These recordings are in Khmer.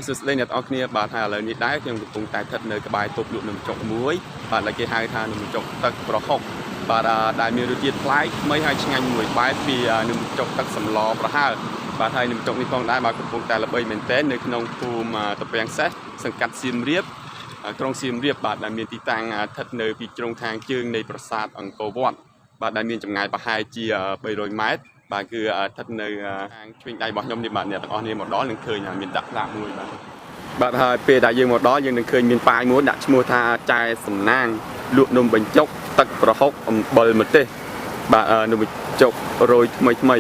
สุดเลยเนี่ยต้องเนี่ยบาดหาเลยนิดได้ยังตรงแต่ทัดเนยกระบายตบหลุดหนึ่งจกมุ้ยบาดอะไรกี่หายทางหนึ่งจกตักประคบบาดได้มีรูทีนคล้ายไม่ให้ช่างมวยบายปีหนึ่งจกตักสำล้อประหารบาดไทยหนึ่งจกนี่ต้องได้มากระปุกแต่ละใบเหม็นเต้นในขนมปูมาตะเปียงเซสังกัดซิมเรียบกรงซิมเรียบบาดได้มีติตังทัดเนยปีตรงทางจึงในปราสาทอังโกวอนบาดได้มีจำไงประหารเจียใบโรยไม้บาดคือทัดเนยทางช่วยได้บอกยมในบาดเนี่ยตอนนี้หมดด้อนหนึ่งเคยมีดักลามวยบาดไทยเปย์ได้ยังหมดด้อนยังหนึ่งเคยมีปลายม้วนดักชโมธาใจสำนางลูกนมบรรจกตักประคบบอลมันเตะบาดนมบรรจกโรยไม่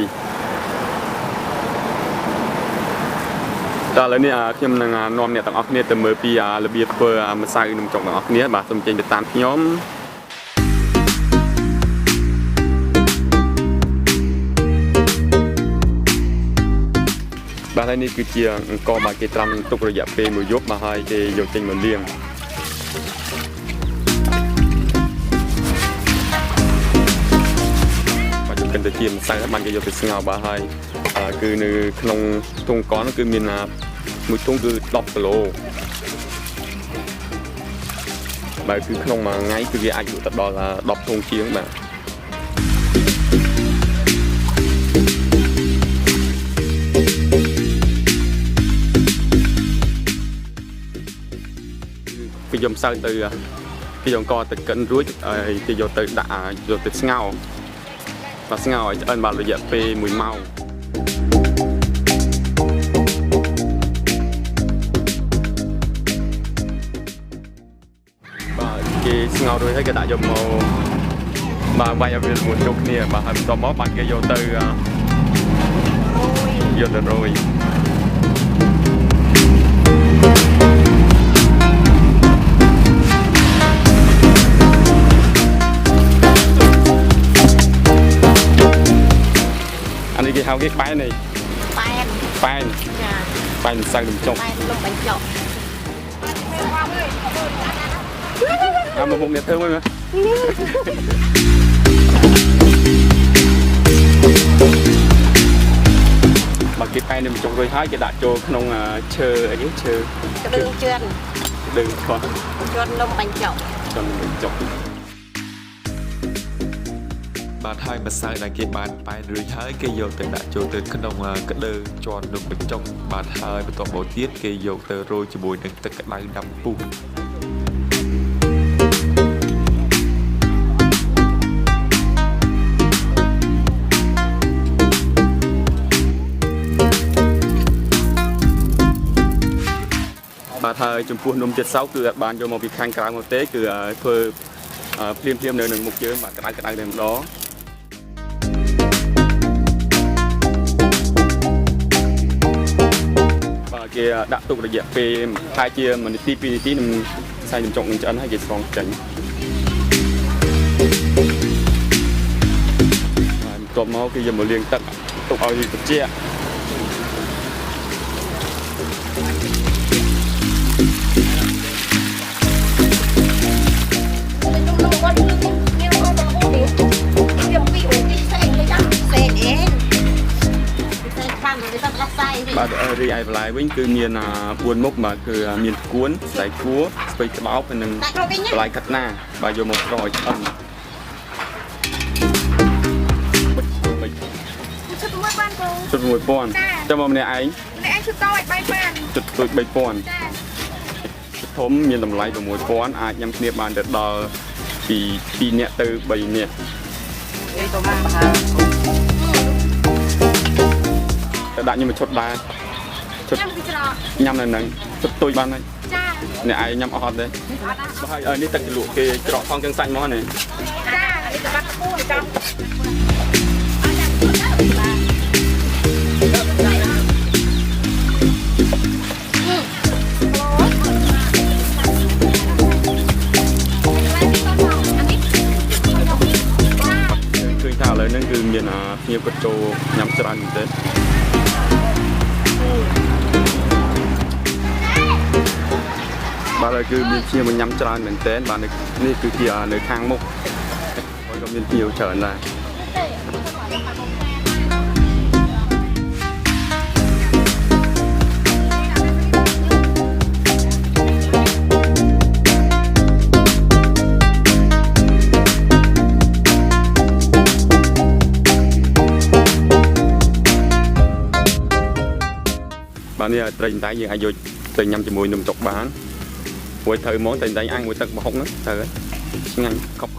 ตอนนี้ที่มันงานนอมเนี่ยต้องออกเนี่ยแต่เมื่อปีระเบียบเปิดมาใส่หนุ่มจงต้องออกเนี่ยบาดสมเจนจะตามย้อมบาดนี้คือเชียงก็มาเก็บตามตุกระยะเปย์มือยกมาให้เกยโยเจงเหมือนเลี้ยงปัจจุบันจะเชียงใส่มันเกยโยเป็นเงาบาให้คือในขนมตรงก้อนคือมีนามือตรงคือ10 กิโลบาคือขนมมาไงคืออายุตัดดอละ10 ทงเชียงแบบcái dòng sợi từ cái dòng co từ cận rúi cái dòng từ đã dòng từ ngao và ngao ở trên bàn là dẹp về mùi màu và cái ngao rồi thấy cái đại dòng màu mà bay ở bên một chút nè và hình to mó bằng cái dòng từ rồi anh đi cái hao cái bay này bay sang đường trộn một đẹp thơm thôi mà mà cái bay này mình trộn rồi hai cái đại trộn không chờ ở dưới chờ đường con lông bánh chậuบาไทยมาใส่ในเกบานไปหรือใช้เกยโยเตอร์ดาโจเตอร์ขนมกระเดอจอนนมเป็นจงบาไทยเป็นตัวโบเทียเกยโยเตอร์โรยจมูกหนึ่งตะกระไดดำปูบาไทยจมพูนม76คือบานโยมพิคังกลางโมเต้คือเพื่อเพียมหนึ่งมุกเยอะมากกระไดเดิมล้อเกี่ยดักตุกระยะเปย์ทายเกี่ยมันตีปีที่นึงใส่หนึ่งจงหนึ่งจานให้เกี่ยสองจังตัวม้าคือยังมาเลี้ยงตักตุกเอาอยู่ตัวเจี๊ยบาดรีไอไลวิ่งคือมีนบวนมุกมาคือมีนกวนใส่กัวไปกระเป๋าเป็นหนึ่งลายขัดหน้าบาโยมกรอยอันจุดมวยป้อนจะมองในไอ้จุดตัวใบป้อนจุดทมมีลำไรตัวมวยป้อนอาจยังเนี่ยบานเด็ดดอปีเนี่ยตือใบเนี่ยแต่ได้ยังมาชดได้ชดยำนั่นนั่งชดตุยบ้านเลยเนี่ยไอ้ยำออดเลยนี่ตักหลวงเกจรอทองจังสันมั้งเนี่ยคือข่าวเลยนั่นคือมีเงียบกระโจยำจรันเด็ดบาเลยคือมีเชียร์มันย้ำจานเหมือนเต้นบานี่คือเกียร์ในข้างมุกมันก็มีเกียวเฉินเลย នេះត្រីតែយើងអាចយកទៅញ៉ាំជាមួយនំចុកបានមួយត្រូវហ្មងតែអាំងមួយទឹកប្រហុកហ្នឹងត្រូវហើយឆ្ងាញ់ខប់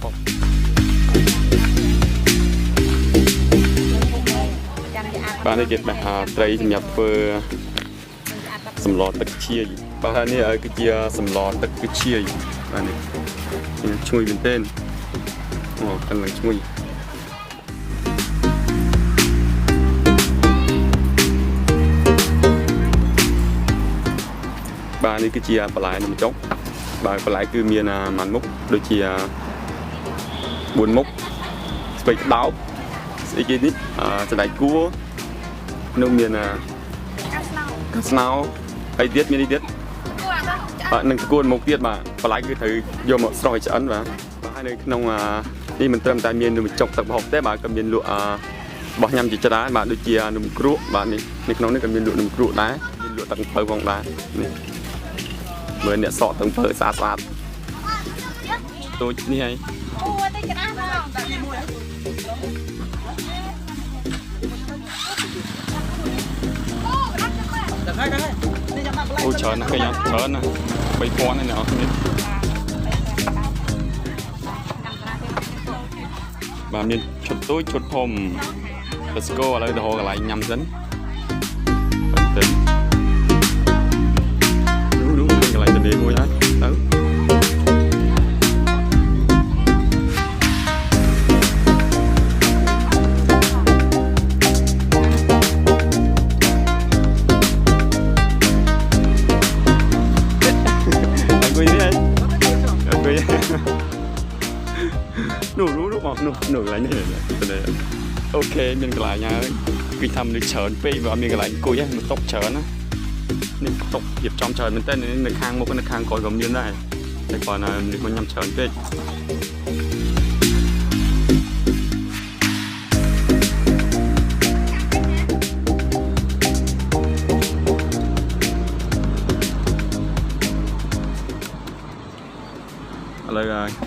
បាទនេះគេបេះត្រីសម្រាប់ធ្វើសម្លទឹកខ្ជាយបាទហើយនេះគឺជាសម្លទឹកខ្ជាយបាទនេះឈ្ងុយមែនទែនអូកាន់តែឈ្ងុយបាទនេះគឺជាបន្លែនំចុកបាទបន្លែគឺមានម៉ាន់មុខដូចជា4មុខស្ពៃក្តោបស្អីគេនេះសណ្តែកគួរនោះមានកាស្នោអីទៀតមាននេះទៀតនឹងគួរមុខទៀតបាទបន្លែគឺត្រូវយកមកស្រោចឆ្អិនបាទហើយនៅក្នុងនេះមិនត្រឹមតែមាននំចុកទឹកប្រហុកទេបាទក៏មានលក់របស់ញ៉ាំជាច្រើនបាទដូចជានំគ្រក់បាទនេះនៅក្នុងនេះក៏មានលក់នំគ្រក់ដែរមានលក់ទឹកពៅផងដែរនេះមើលអ្នកសក់ទឹកពៅស្អាតទូចនេះហើយអូច្រើនណាស់គេញ៉ាំច្រើនណាស់3000ហើយអ្នកនរគ្នាបាទមានឈុតទូចឈុតធំ Let's go ឥឡូវទៅរកកន្លែងញ៉ាំសិនទៅនោះកន្លែងទៅនេះមួយហើយទៅនោះកន្លែងនេះអូខេមានកន្លែងហើយគឺថាមនុស្សច្រើនពេកបើអត់មានកន្លែងអង្គុយហ្នឹងមិនຕົកច្រើនណានេះຕົករៀបចំច្រើនមែនតើនៅខាងមុខនៅខាងក្រោយក៏មានដែរតែគាត់ណាមនុស្សមកញ៉ាំច្រើនពេកឥឡូវ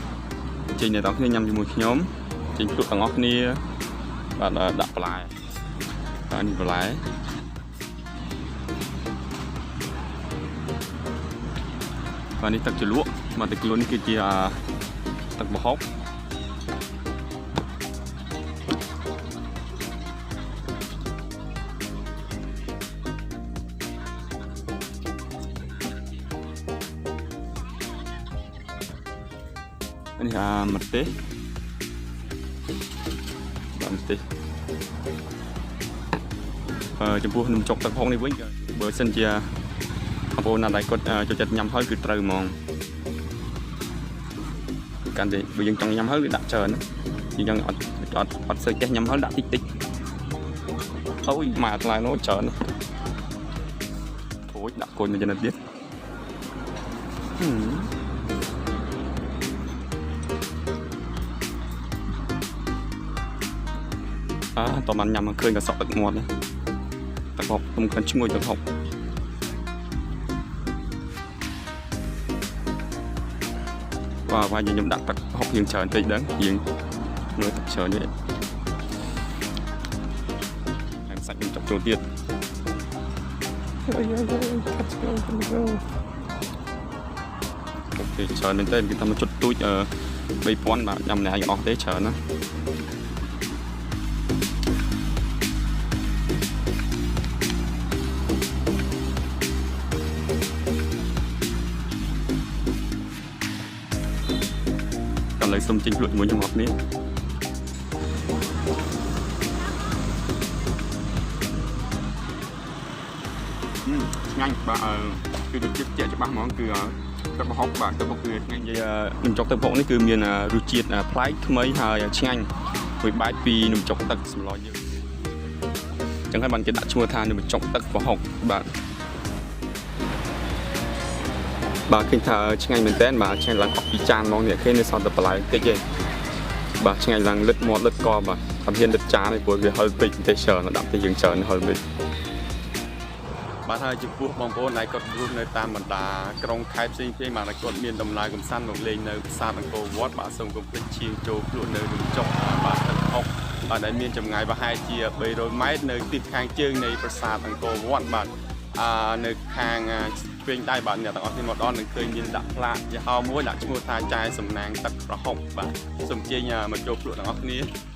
ចេញអ្នកទាំងគ្នាញ៉ាំជាមួយខ្ញុំចេញពួកទាំងអស់គ្នាបាទដាក់បន្លែបាទនេះបន្លែបាទនេះទឹកជ្រលក់បាទទឹកជ្រលក់នេះគឺជាទឹកប្រហុកនេះម្ទេសបាទម្ទេសចំពោះនំចុកទឹកហុកនេះវិញបើសិនជាបងប្អូនណាដែលគាត់ចូលចិត្តញ៉ាំហើយគឺត្រូវហ្មងកាន់តែបើយើងចង់ញ៉ាំហើយគឺដាក់ច្រើនយើងអត់សូវចេះញ៉ាំហើយដាក់តិចអូយមកថ្លៃនោះច្រើនអូយដាក់គល់មួយចំណិតទៀតតោះបានញ៉ាំឃើញក៏សក់ទឹកមាត់ណាទឹកហុកខ្ញុំឃើញឈ្ងុយទឹកហុកបាទយើងដាក់ទឹកហុកយើងច្រើនតិចដឹងយើងមើលទឹកច្រើននេះហើយសាច់ខ្ញុំចាប់ចូលទៀតអូខេច្រើនមែនតើគេថាមកជុតទូច3000បាទញ៉ាំម្នាក់ឯងអស់ទេច្រើនណាឥឡូវសុំចេញភ្លក់ជាមួយខ្ញុំអស់គ្នាឆ្ងាញ់បាទគឺរសជាតិជាក់ច្បាស់ហ្មងគឺទឹកប្រហុកបាទទឹកប្រហុកគឺឆ្ងាញ់និយាយនំចុកទឹកប្រហុកនេះគឺមានរសជាតិប្លែកថ្មីហើយឆ្ងាញ់មួយបែបពីនំចុកទឹកសម្លយើងអញ្ចឹងហើយបានគេដាក់ឈ្មោះថានំចុកទឹកប្រហុកបាទឃើញថាឆ្ងាញ់មែនតើបាទឆ្ងាញ់ឡើងអស់ពីចានហ្មងនេះឃើញនៅសល់តែបន្លែតិចទេបាទឆ្ងាញ់ឡើងលឹតមាត់លឹតកបាទអត់ហ៊ានលឹតចានទេព្រោះវាហឹលពេកទេច្រើនដាក់ទៅយើងច្រើនហឹលពេកបាទហើយចំពោះបងប្អូនដែលគាត់រស់នៅតាមបណ្ដាក្រុងខេត្តផ្សេងៗបាទគាត់មានដំណើរកម្សាន្តមកលេងនៅប្រាសាទអង្គរវត្តបាទសូមកុំភ្លេចឈៀងចូលភ្លក់នៅនំចុកបាទទឹកហុកបាទដែលមានចម្ងាយប្រហែលជា300ម៉ែត្រនៅទិសខាងជើងនៃប្រាសាទអង្គរវត្តបាទ នៅខាងពេញដៃបាទអ្នកទាំងអស់គ្នាមកដល់នឹងឃើញមានដាក់ផ្លាកយីហោមួយដាក់ឈ្មោះថាចាយសំណាងទឹកប្រហុកបាទសូមជើញមកចូលភ្លក់ទាំងអស់គ្នា